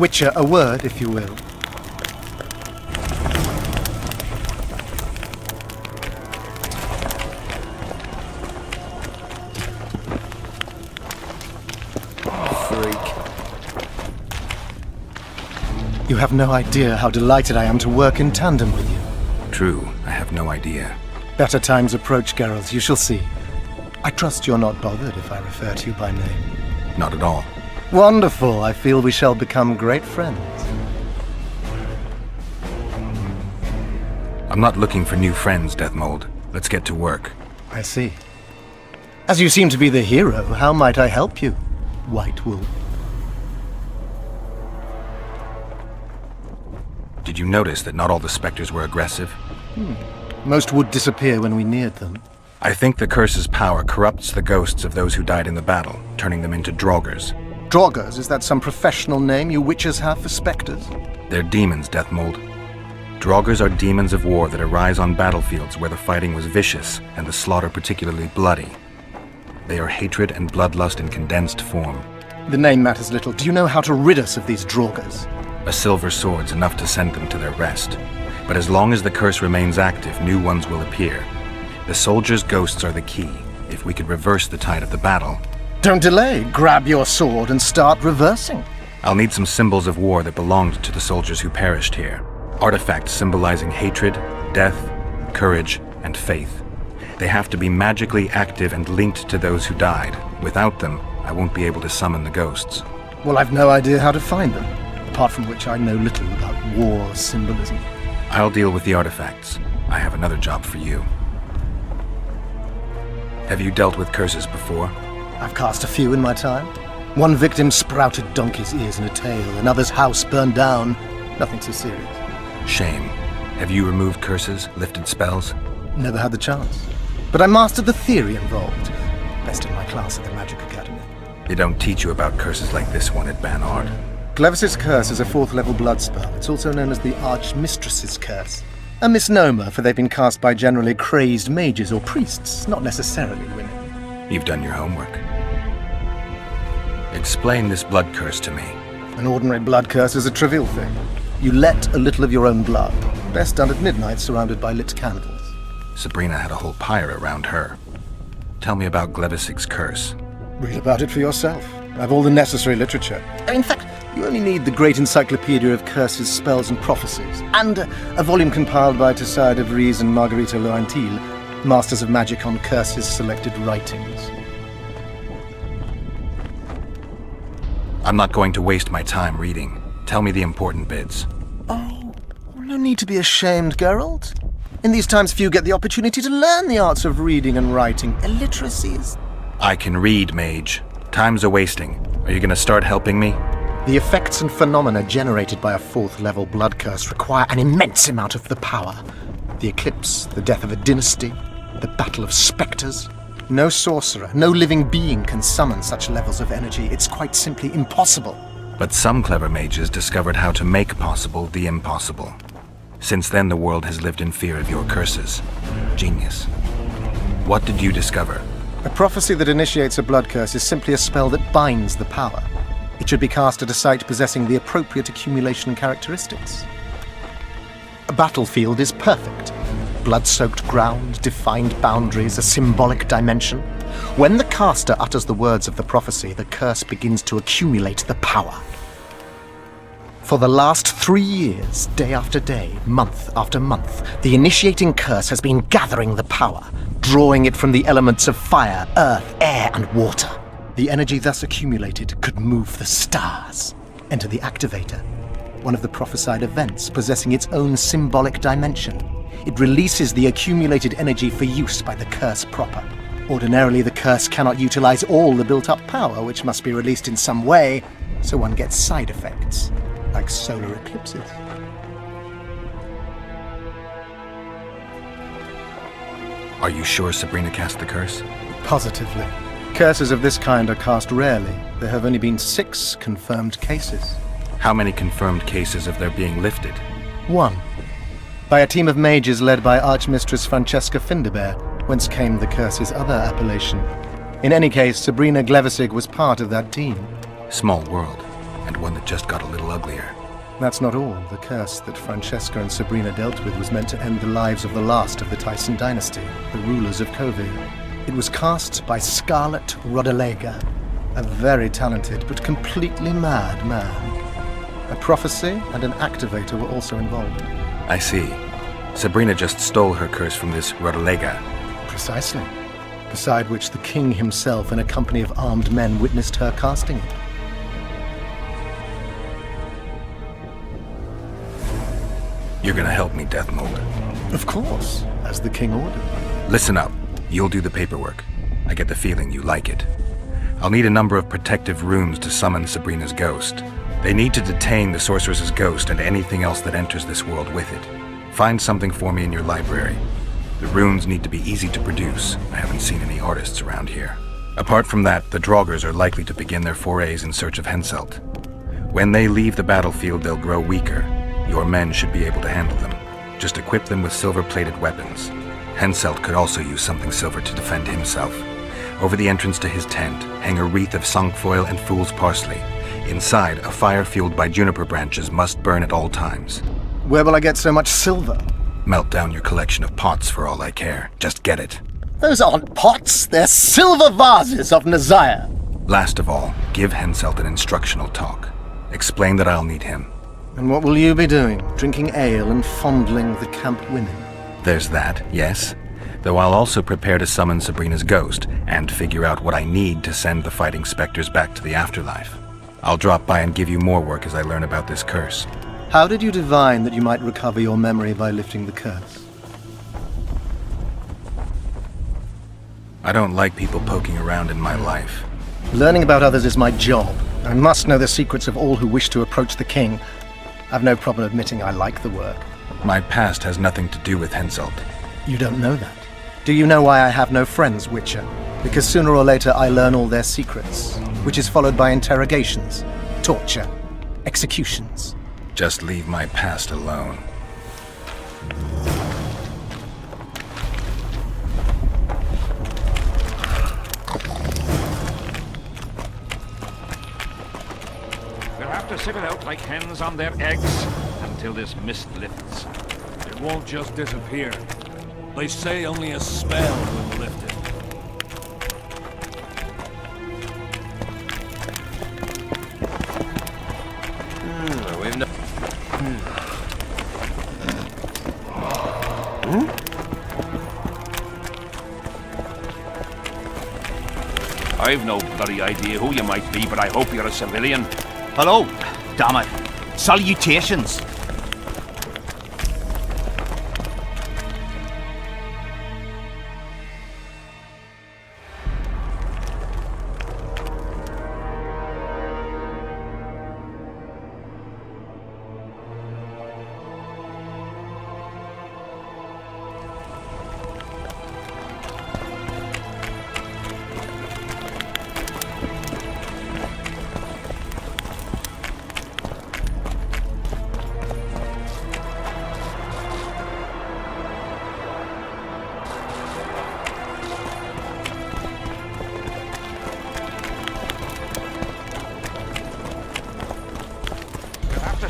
Witcher a word, if you will. You have no idea how delighted I am to work in tandem with you. True, I have no idea. Better times approach, Geralt, you shall see. I trust you're not bothered if I refer to you by name. Not at all. Wonderful, I feel we shall become great friends. I'm not looking for new friends, Deathmold. Let's get to work. I see. As you seem to be the hero, how might I help you, White Wolf? Did you notice that not all the specters were aggressive? Most would disappear when we neared them. I think the curse's power corrupts the ghosts of those who died in the battle, turning them into Draugrs. Draugrs, is that some professional name you witches have for specters? They're demons, Deathmold. Draugrs are demons of war that arise on battlefields where the fighting was vicious and the slaughter particularly bloody. They are hatred and bloodlust in condensed form. The name matters little. Do you know how to rid us of these Draugrs? A silver sword's enough to send them to their rest. But as long as the curse remains active, new ones will appear. The soldiers' ghosts are the key. If we could reverse the tide of the battle... Don't delay. Grab your sword and start reversing. I'll need some symbols of war that belonged to the soldiers who perished here. Artifacts symbolizing hatred, death, courage, and faith. They have to be magically active and linked to those who died. Without them, I won't be able to summon the ghosts. Well, I've no idea how to find them, apart from which I know little about war symbolism. I'll deal with the artifacts. I have another job for you. Have you dealt with curses before? I've cast a few in my time. One victim sprouted donkey's ears in a tail, another's house burned down. Nothing so serious. Shame. Have you removed curses, lifted spells? Never had the chance. But I mastered the theory involved. Best in my class at the Magic Academy. They don't teach you about curses like this one at Banhard. Glevis's curse is a 4th level blood spell. It's also known as the Archmistress's curse. A misnomer, for they've been cast by generally crazed mages or priests, not necessarily women. You've done your homework. Explain this blood curse to me. An ordinary blood curse is a trivial thing. You let a little of your own blood, best done at midnight surrounded by lit candles. Sabrina had a whole pyre around her. Tell me about Glevis's curse. Read about it for yourself. I have all the necessary literature. In fact, you only need the Great Encyclopedia of Curses, Spells and Prophecies, and a volume compiled by Tessard de Vries and Marguerite Loantil, Masters of Magic on Curses Selected Writings. I'm not going to waste my time reading. Tell me the important bits. Oh, no need to be ashamed, Geralt. In these times few get the opportunity to learn the arts of reading and writing. Illiteracy is... I can read, mage. Time's a wasting. Are you gonna start helping me? The effects and phenomena generated by a 4th level blood curse require an immense amount of the power. The eclipse, the death of a dynasty, the battle of spectres. No sorcerer, no living being can summon such levels of energy. It's quite simply impossible. But some clever mages discovered how to make possible the impossible. Since then, the world has lived in fear of your curses. Genius. What did you discover? A prophecy that initiates a blood curse is simply a spell that binds the power. It should be cast at a site possessing the appropriate accumulation characteristics. A battlefield is perfect. Blood-soaked ground, defined boundaries, a symbolic dimension. When the caster utters the words of the prophecy, the curse begins to accumulate the power. For the last 3 years, day after day, month after month, the initiating curse has been gathering the power, drawing it from the elements of fire, earth, air, and water. The energy thus accumulated could move the stars. Enter the activator, one of the prophesied events possessing its own symbolic dimension. It releases the accumulated energy for use by the curse proper. Ordinarily, the curse cannot utilize all the built-up power, which must be released in some way, so one gets side effects, like solar eclipses. Are you sure Sabrina cast the curse? Positively. Curses of this kind are cast rarely. There have only been 6 confirmed cases. How many confirmed cases of their being lifted? 1. By a team of mages led by Archmistress Francesca Finderbear, whence came the curse's other appellation. In any case, Sabrina Glevisig was part of that team. Small world. and one that just got a little uglier. That's not all. The curse that Francesca and Sabrina dealt with was meant to end the lives of the last of the Tyson dynasty, the rulers of Covey. It was cast by Scarlet Rodalega, a very talented but completely mad man. A prophecy and an activator were also involved. I see. Sabrina just stole her curse from this Rodalega. Precisely. Beside which the king himself and a company of armed men witnessed her casting it. You're gonna help me, Deathmold. Of course, as the king ordered. Listen up. You'll do the paperwork. I get the feeling you like it. I'll need a number of protective runes to summon Sabrina's ghost. They need to detain the sorceress's ghost and anything else that enters this world with it. Find something for me in your library. The runes need to be easy to produce. I haven't seen any artists around here. Apart from that, the Draugrs are likely to begin their forays in search of Henselt. When they leave the battlefield, they'll grow weaker. Your men should be able to handle them. Just equip them with silver-plated weapons. Henselt could also use something silver to defend himself. Over the entrance to his tent, hang a wreath of cinquefoil and fool's parsley. Inside, a fire fueled by juniper branches must burn at all times. Where will I get so much silver? Melt down your collection of pots for all I care. Just get it. Those aren't pots, they're silver vases of Nazaya. Last of all, give Henselt an instructional talk. Explain that I'll need him. And what will you be doing? Drinking ale and fondling the camp women? There's that, yes. Though I'll also prepare to summon Sabrina's ghost and figure out what I need to send the fighting specters back to the afterlife. I'll drop by and give you more work as I learn about this curse. How did you divine that you might recover your memory by lifting the curse? I don't like people poking around in my life. Learning about others is my job. I must know the secrets of all who wish to approach the king. I've no problem admitting I like the work. My past has nothing to do with Henselt. You don't know that. Do you know why I have no friends, Witcher? Because sooner or later I learn all their secrets, which is followed by interrogations, torture, executions. Just leave my past alone. We'll have to sit it out like hens on their eggs until this mist lifts. It won't just disappear. They say only a spell will lift it. I've no bloody idea who you might be, but I hope you're a civilian. Hello, damn it. Salutations.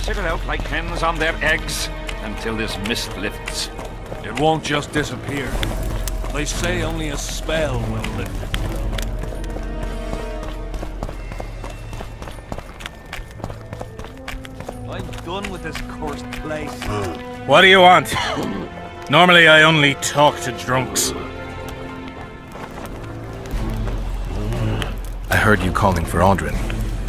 Sit it out like hens on their eggs until this mist lifts. It won't just disappear. They say only a spell will lift it. I'm done with this cursed place. What do you want? Normally I only talk to drunks. I heard you calling for Aldrin.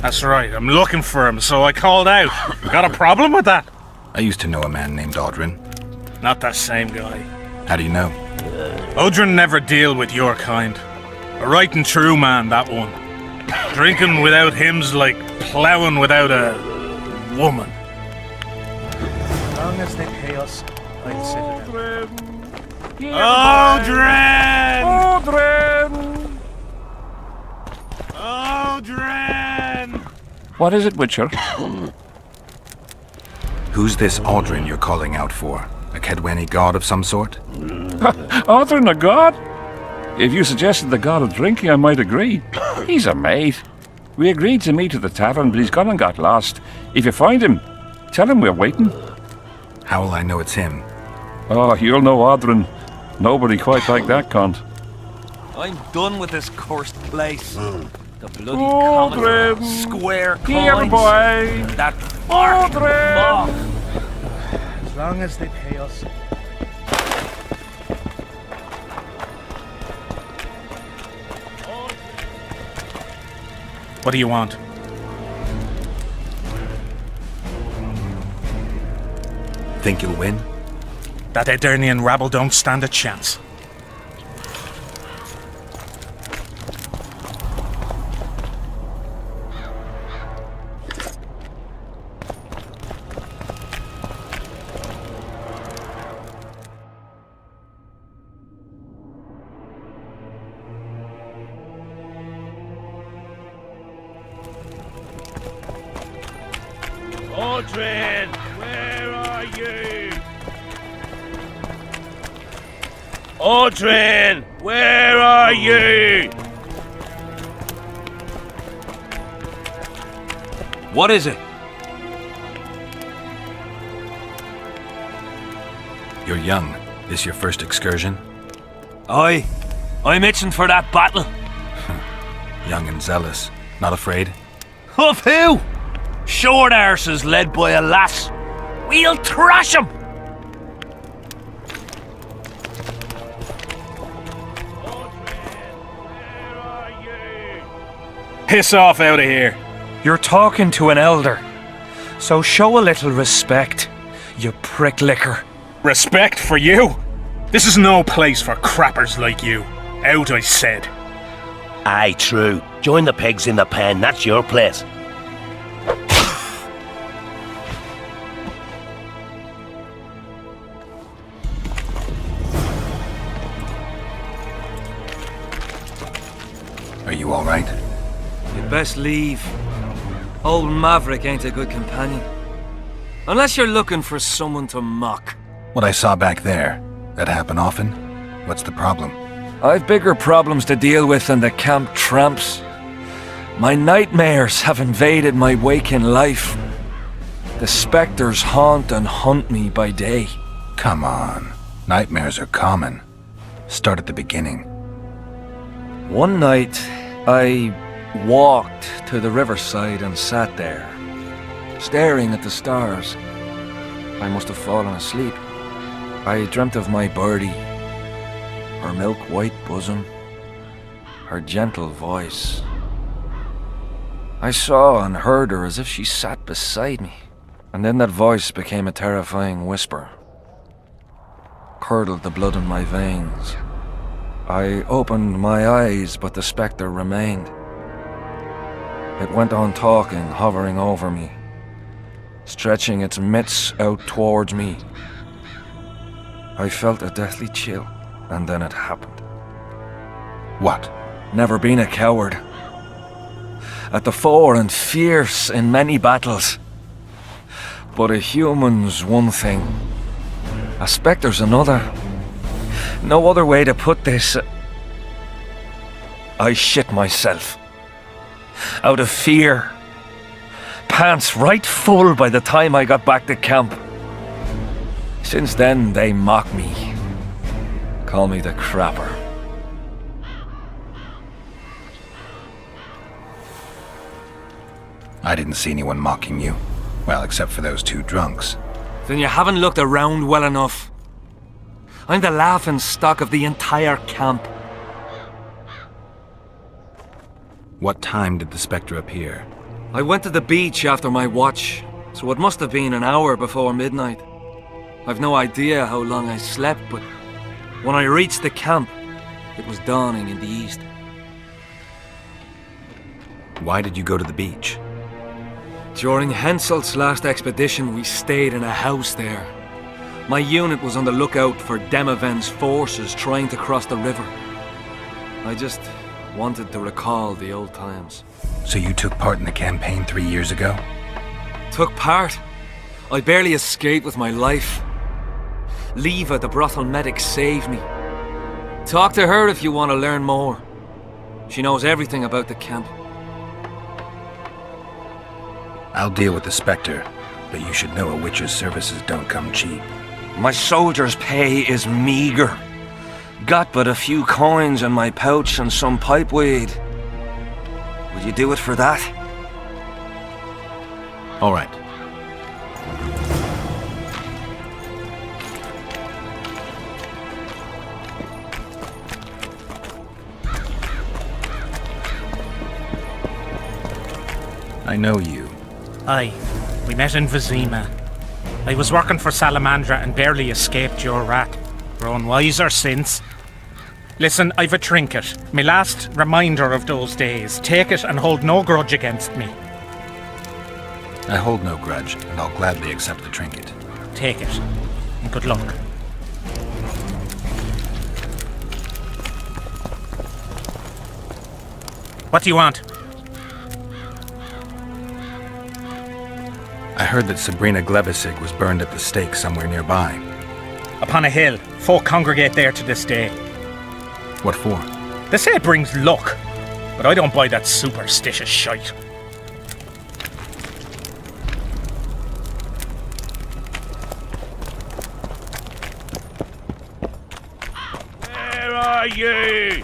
That's right, I'm looking for him, so I called out. Got a problem with that? I used to know a man named Aldrin. Not that same guy. How do you know? Odrin never deal with your kind. A right and true man, that one. Drinking without him's like ploughing without a woman. As long as they pay us, I'd sit it out. Odrin! Aldrin! Odrin! What is it, Witcher? Who's this Aldrin you're calling out for? A Kedweni god of some sort? Aldrin, a god? If you suggested the god of drinking, I might agree. He's a mate. We agreed to meet at the tavern, but he's gone and got lost. If you find him, tell him we're waiting. How will I know it's him? Oh, you'll know Odrin. Nobody quite like that cunt. I'm done with this cursed place. The bloody Odrin! common square Here, coins. boy! That barking Odrin! moth. As long as they pay us. What do you want? Think you'll win? That Edirnian rabble don't stand a chance. Odrin, where are you? Odrin, where are you? What is it? You're young. This your first excursion? Aye. I'm itching for that battle. Young and zealous. Not afraid? Of who? Short arses led by a lass. We'll thrash him! Piss off out of here. You're talking to an elder, so show a little respect, you pricklicker. Respect for you? This is no place for crappers like you. Out, I said. Aye, true. Join the pigs in the pen, that's your place. Are you all right? You best leave. Old Maverick ain't a good companion. Unless you're looking for someone to mock. What I saw back there, that happen often? What's the problem? I've bigger problems to deal with than the camp tramps. My nightmares have invaded my waking life. The specters haunt and hunt me by day. Come on. Nightmares are common. Start at the beginning. One night, I walked to the riverside and sat there, staring at the stars. I must have fallen asleep. I dreamt of my birdie, her milk-white bosom, her gentle voice. I saw and heard her as if she sat beside me, and then that voice became a terrifying whisper, curdled the blood in my veins. I opened my eyes, but the spectre remained. It went on talking, hovering over me, stretching its mitts out towards me. I felt a deathly chill, and then it happened. What? Never been a coward. At the fore and fierce in many battles. But a human's one thing, a spectre's another. No other way to put this. I shit myself. Out of fear. Pants right full by the time I got back to camp. Since then, they mock me. Call me the crapper. I didn't see anyone mocking you. Well, except for those two drunks. Then you haven't looked around well enough. I'm the laughing stock of the entire camp. What time did the spectre appear? I went to the beach after my watch, so it must have been an hour before midnight. I've no idea how long I slept, but when I reached the camp, it was dawning in the east. Why did you go to the beach? During Henselt's last expedition, we stayed in a house there. My unit was on the lookout for Demaven's forces trying to cross the river. I just wanted to recall the old times. So you took part in the campaign 3 years ago? Took part? I barely escaped with my life. Leva, the brothel medic, saved me. Talk to her if you want to learn more. She knows everything about the camp. I'll deal with the Spectre, but you should know a witch's services don't come cheap. My soldier's pay is meager. Got but a few coins in my pouch and some pipeweed. Would you do it for that? All right. I know you. Aye, we met in Vizima. I was working for Salamandra and barely escaped your rat. Grown wiser since. Listen, I've a trinket. My last reminder of those days. Take it and hold no grudge against me. I hold no grudge, and I'll gladly accept the trinket. Take it. And good luck. What do you want? I heard that Sabrina Glevissig was burned at the stake somewhere nearby. Upon a hill. Folk congregate there to this day. What for? They say it brings luck, but I don't buy that superstitious shite. Where are you?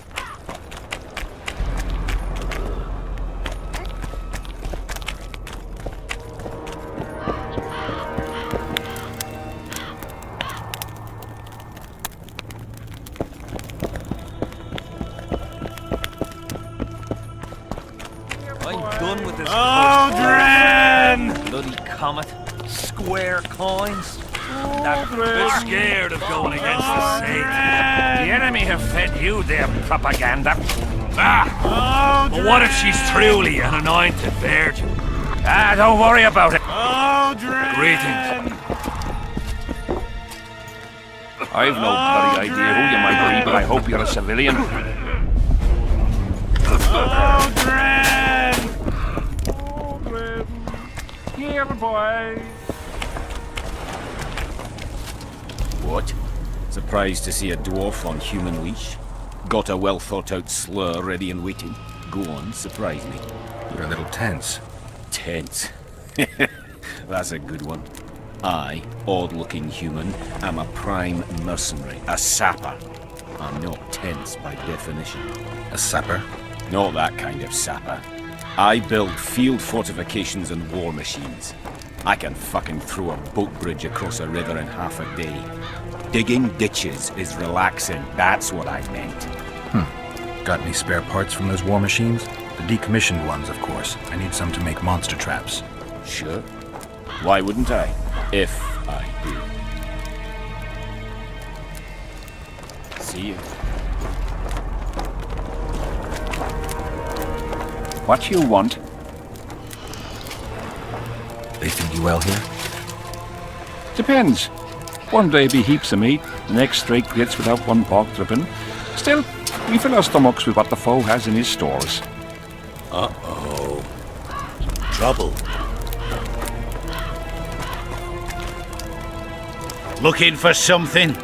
I'm done with this. Aldrin! Bloody comet. Square coins. That bit scared of going against the state. The enemy have fed you their propaganda. Ah! But what if she's truly an anointed virgin? Ah, don't worry about it. Greetings. I've no bloody idea who you might be, but I hope you're a civilian. Here, boy. What? Surprised to see a dwarf on human leash? Got a well-thought-out slur ready and waiting? Go on, surprise me. You're a little tense. Tense. That's a good one. I, odd-looking human, am a prime mercenary, a sapper. I'm not tense by definition. A sapper? Not that kind of sapper. I build field fortifications and war machines. I can fucking throw a boat bridge across a river in half a day. Digging ditches is relaxing, that's what I meant. Got any spare parts from those war machines? The decommissioned ones, of course. I need some to make monster traps. Sure. Why wouldn't I? If I do. See you. What you want? They feed you well here? Depends. One day be heaps of meat, the next straight grits without one pork dripping. Still, we fill our stomachs with what the foe has in his stores. Uh-oh. Trouble. Looking for something?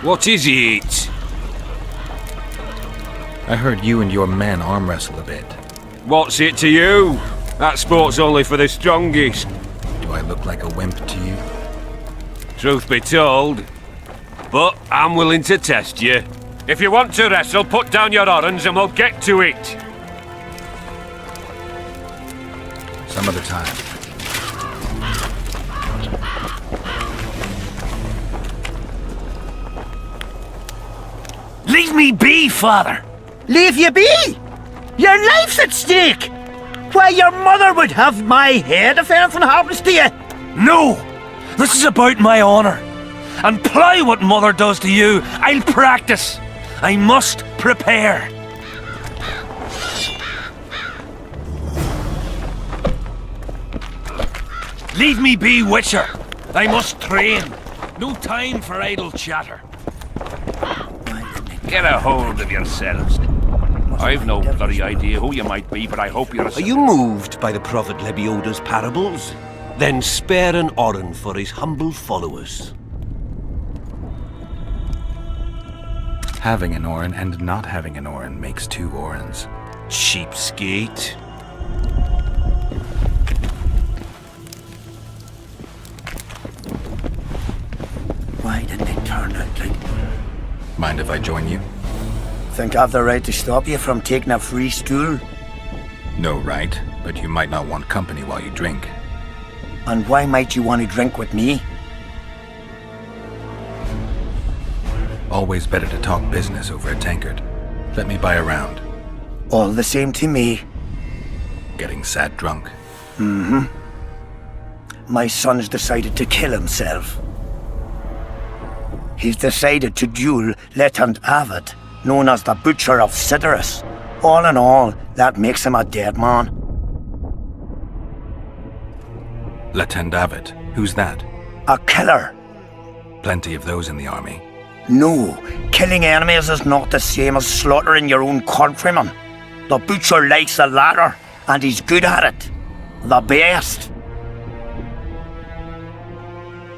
What is it? I heard you and your men arm wrestle a bit. What's it to you? That sport's only for the strongest. Do I look like a wimp to you? Truth be told. But I'm willing to test you. If you want to wrestle, put down your orange and we'll get to it. Some other time. Leave me be, father! Leave you be? Your life's at stake! Why, your mother would have my head if anything happens to you! No! This is about my honor. And plough what mother does to you, I'll practice. I must prepare. Leave me be, Witcher. I must train. No time for idle chatter. Get a hold of yourselves. I've no bloody idea who you might be, but I hope you're a... Are you moved by the Prophet Lebioda's parables? Then spare an oren for his humble followers. Having an Orin and not having an Orin makes two Orins. Cheapskate. Why didn't they turn out like... Mind if I join you? Think I've the right to stop you from taking a free stool? No right, but you might not want company while you drink. And why might you want to drink with me? Always better to talk business over a tankard. Let me buy a round. All the same to me. Getting sad drunk. My son's decided to kill himself. He's decided to duel Lieutenant Avid, known as the Butcher of Cidaris. All in all, that makes him a dead man. Lieutenant Avid, who's that? A killer. Plenty of those in the army. No, killing enemies is not the same as slaughtering your own countrymen. The Butcher likes the latter, and he's good at it. The best.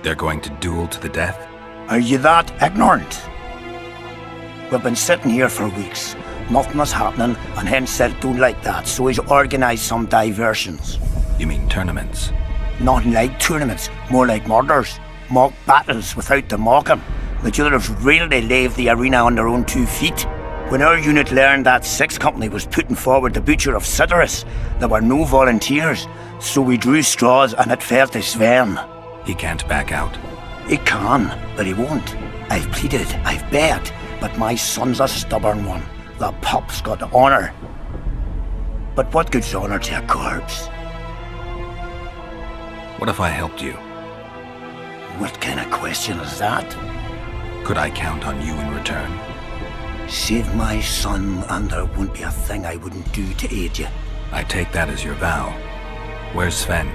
They're going to duel to the death? Are you that ignorant? We've been sitting here for weeks. Nothing is happening, and Hensel don't like that, so he's organised some diversions. You mean tournaments? Not like tournaments, more like murders. Mock battles without the mocking. The killers really leave the arena on their own 2 feet. When our unit learned that 6th Company was putting forward the Butcher of Cidaris, there were no volunteers, so we drew straws and it fell to Sven. He can't back out. He can, but he won't. I've pleaded, I've begged, but my son's a stubborn one. The pup's got honour. But what good's honour to a corpse? What if I helped you? What kind of question is that? Could I count on you in return? Save my son, and there won't be a thing I wouldn't do to aid you. I take that as your vow. Where's Sven?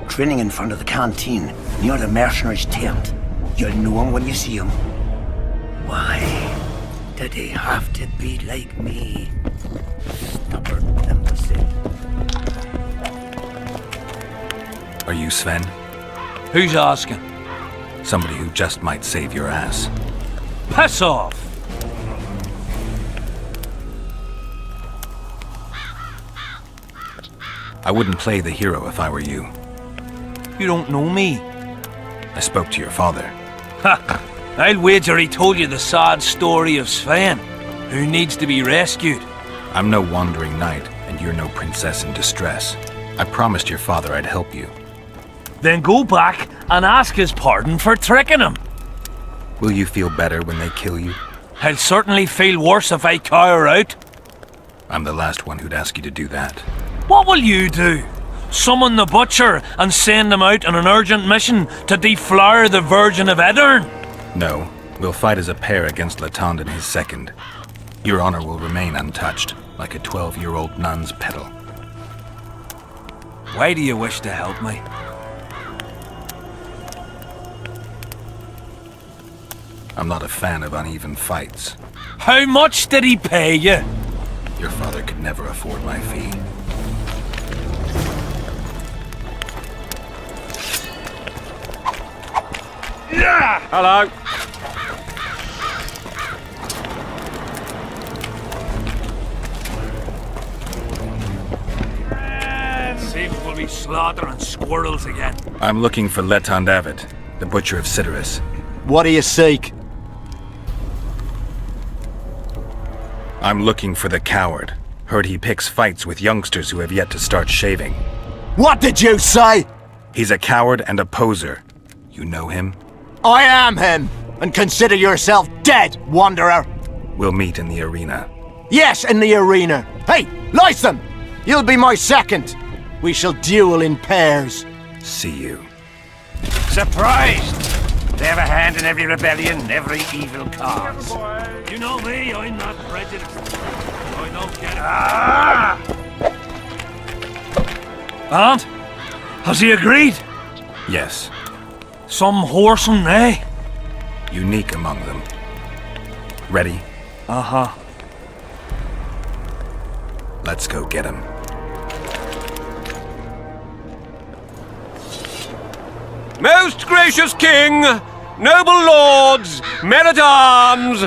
Training in front of the canteen, near the mercenaries' tent. You'll know him when you see him. Why did he have to be like me? Stubborn imbecile. Are you Sven? Who's asking? Somebody who just might save your ass. Piss off! I wouldn't play the hero if I were you. You don't know me. I spoke to your father. Ha! I'll wager he told you the sad story of Sven, who needs to be rescued. I'm no wandering knight, and you're no princess in distress. I promised your father I'd help you. Then go back and ask his pardon for tricking him. Will you feel better when they kill you? I'll certainly feel worse if I cower out. I'm the last one who'd ask you to do that. What will you do? Summon the Butcher and send him out on an urgent mission to deflower the Virgin of Edirn? No, we'll fight as a pair against Latond and his second. Your honor will remain untouched, like a 12-year-old nun's petal. Why do you wish to help me? I'm not a fan of uneven fights. How much did he pay you? Your father could never afford my fee. Yeah! Hello. Seems we'll be slaughtering squirrels again. I'm looking for Letond Avid, the Butcher of Cidaris. What do you seek? I'm looking for the coward. Heard he picks fights with youngsters who have yet to start shaving. What did you say? He's a coward and a poser. You know him? I am him, and consider yourself dead, wanderer. We'll meet in the arena. Yes, in the arena. Hey, Lyson! You'll be my second. We shall duel in pairs. See you. Surprised! They have a hand in every rebellion, every evil cause. You know me, I'm not prejudiced. I don't get it. Ah! Aunt? Has he agreed? Yes, Some whoreson, eh? unique among them. Ready? Uh-huh. Let's go get him. Most gracious king, noble lords, men-at-arms,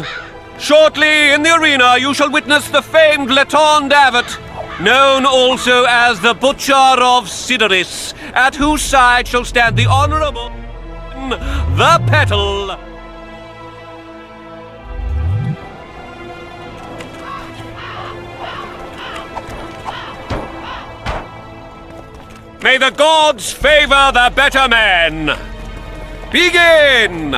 Shortly in the arena you shall witness the famed Letond Abbot, known also as the Butcher of Sidoris, at whose side shall stand the Honourable the Petal. May the gods favour the better men. Begin!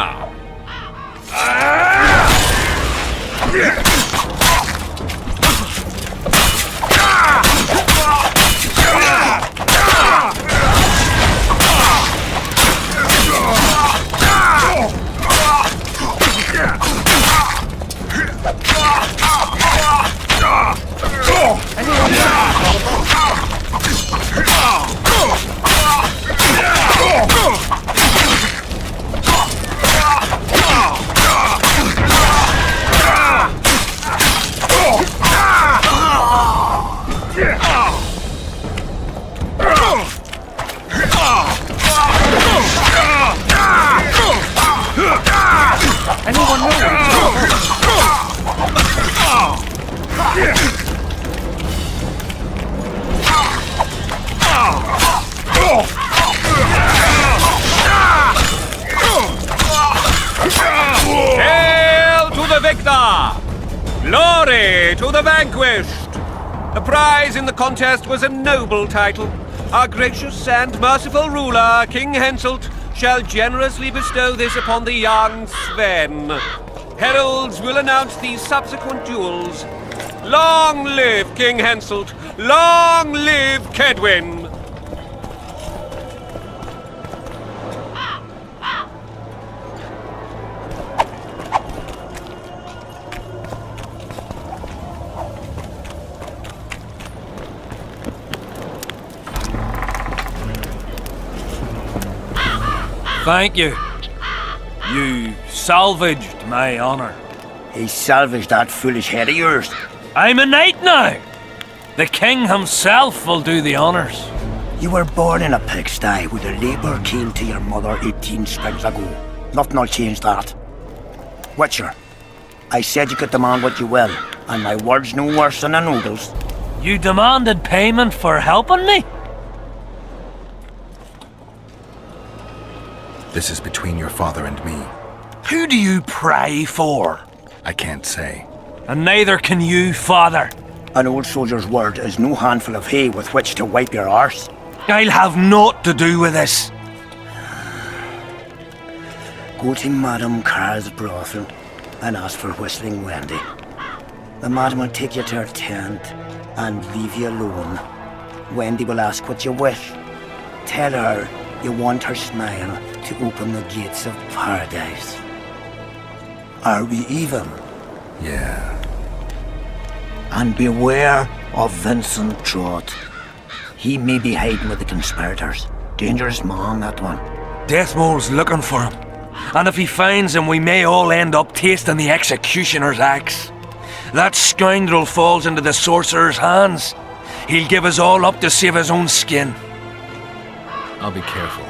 Hail to the victor! Glory to the vanquished! The prize in the contest was a noble title. Our gracious and merciful ruler, King Henselt, shall generously bestow this upon the young Sven. Heralds will announce these subsequent duels. Long live King Henselt! Long live Kedwin! Thank you. You salvaged my honor. He salvaged that foolish head of yours. I'm a knight now. The king himself will do the honors. You were born in a pigsty with a labour came to your mother 18 springs ago. Nothing'll change that. Witcher, I said you could demand what you will, and my word's no worse than a noble's. You demanded payment for helping me? This is between your father and me. Who do you pray for? I can't say. And neither can you, father. An old soldier's word is no handful of hay with which to wipe your arse. I'll have naught to do with this. Go to Madame Carr's brothel and ask for Whistling Wendy. The madam will take you to her tent and leave you alone. Wendy will ask what you wish. Tell her you want her smile to open the gates of paradise. Are we even? Yeah. And beware of Vincent Trott. He may be hiding with the conspirators. Dangerous man, that one. Deathmole's looking for him. And if he finds him, we may all end up tasting the executioner's axe. That scoundrel falls into the sorcerer's hands. He'll give us all up to save his own skin. I'll be careful.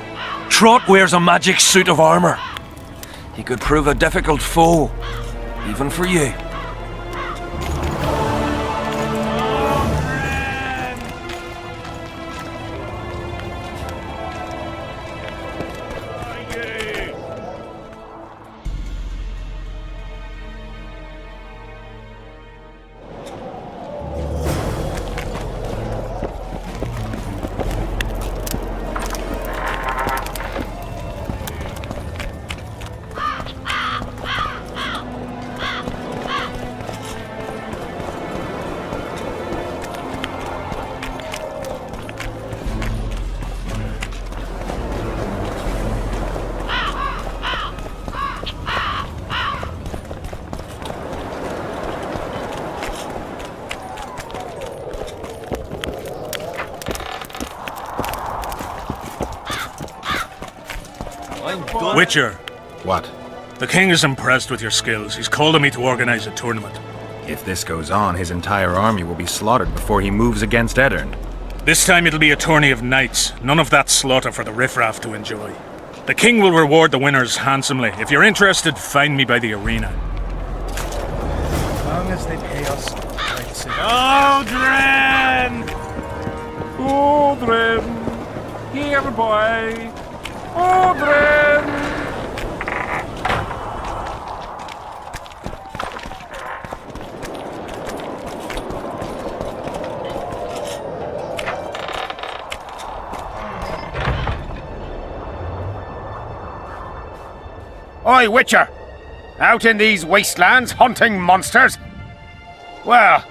Trott wears a magic suit of armor. He could prove a difficult foe, even for you. Witcher, What? the king is impressed with your skills. He's called on me to organize a tournament. If this goes on, his entire army will be slaughtered before he moves against Eddern. This time it'll be a tourney of knights. None of that slaughter for the riffraff to enjoy. The king will reward the winners handsomely. If you're interested, find me by the arena. as they pay us. Odrin! Odrin! Here, boy! Odrin! Oi, Witcher! Out in these wastelands hunting monsters? Well,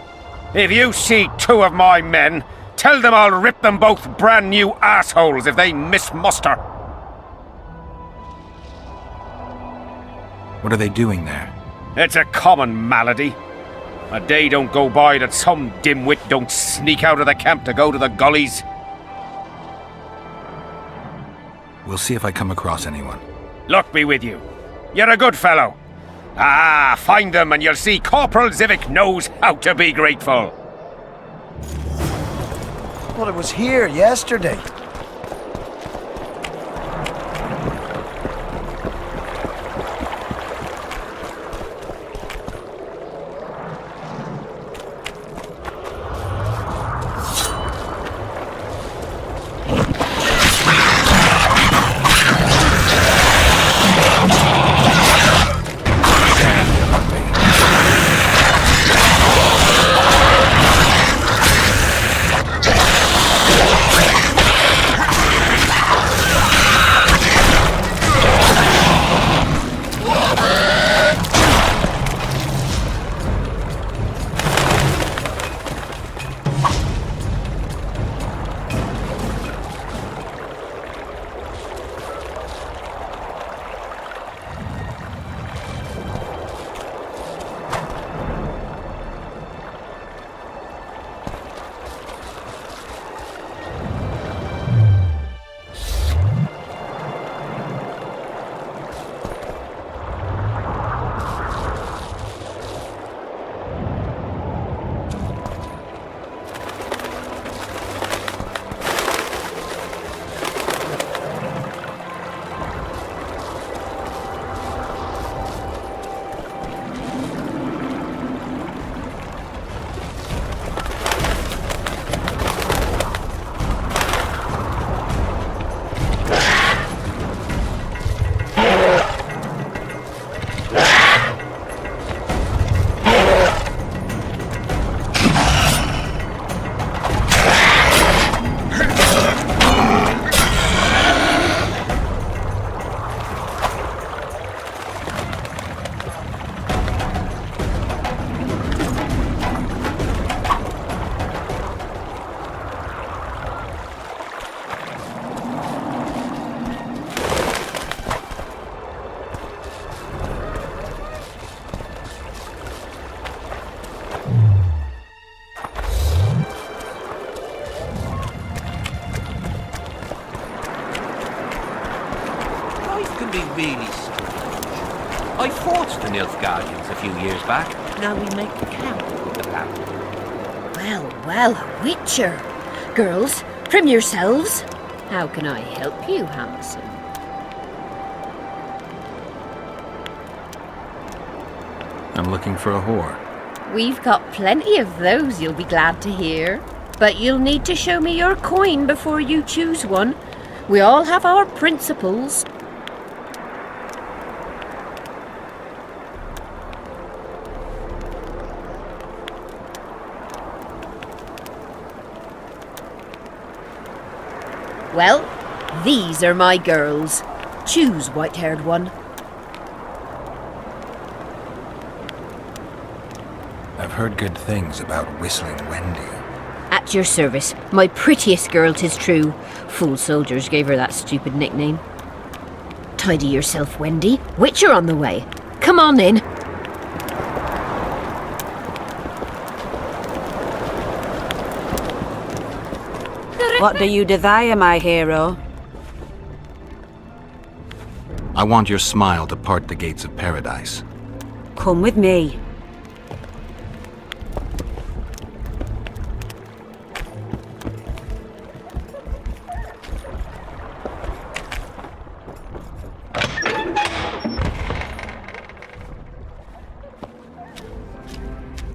if you see two of my men, tell them I'll rip them both brand new assholes if they miss muster. What are they doing there? It's a common malady. A day don't go by that some dimwit don't sneak out of the camp to go to the gullies. We'll see if I come across anyone. Luck be with you. You're a good fellow. Ah, find them and you'll see Corporal Zivik knows how to be grateful. Well, it was here yesterday. Be really strange. I fought the Nilfgaardians a few years back. Now we make camp with the battle. Well, well, a Witcher. Girls, trim yourselves. How can I help you, handsome? I'm looking for a whore. We've got plenty of those, you'll be glad to hear. But you'll need to show me your coin before you choose one. We all have our principles. Well, these are my girls. Choose, white-haired one. I've heard good things about Whistling Wendy. At your service, my prettiest girl, 'tis true. Fool soldiers gave her that stupid nickname. Tidy yourself, Wendy. Witcher on the way. Come on in. What do you desire, my hero? I want your smile to part the gates of paradise. Come with me.